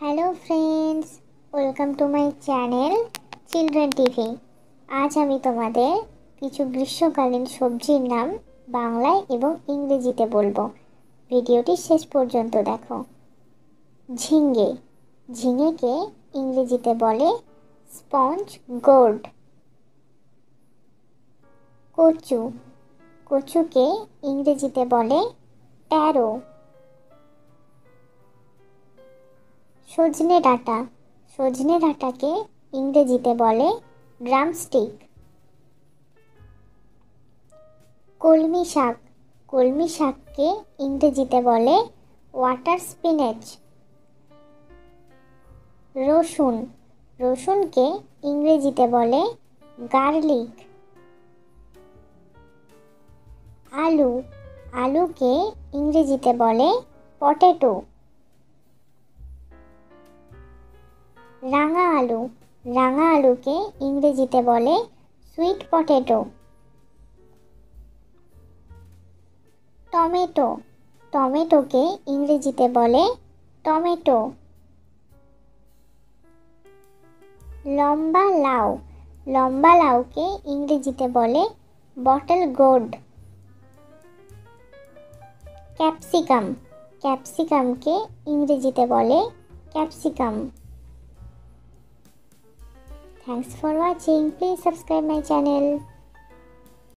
Hello friends, welcome to my channel children TV. আজ আমি তোমাদের কিছু গ্রীষ্মকালীন সবজির নাম বাংলায় এবং ইংরেজিতে বলবো। ভিডিওটি শেষ পর্যন্ত দেখো। ঝিঙে, ঝিঙেকে ইংরেজিতে বলে স্পঞ্জ গোর্ড। কচু, কচুকে ইংরেজিতে বলে ট্যারো। সজনে ডাঁটা, সজনে ডাঁটাকে ইংরেজিতে বলে ড্রামস্টিক। কলমি শাক, কলমি শাককে ইংরেজিতে বলে ওয়াটার স্পিনেচ। রসুন, রসুনকে ইংরেজিতে বলে গার্লিক। আলু, আলুকে ইংরেজিতে বলে পটেটো। রাঙা আলু, রাঙা আলুকে ইংরেজিতে বলে সুইট পটেটো। টমেটো, টমেটোকে ইংরেজিতে বলে টমেটো। লম্বা লাউ, লম্বা লাউকে ইংরেজিতে বলে বটল গোর্ড। ক্যাপসিকাম, ক্যাপসিকামকে ইংরেজিতে বলে capsicum. Thanks for watching. Please subscribe my channel.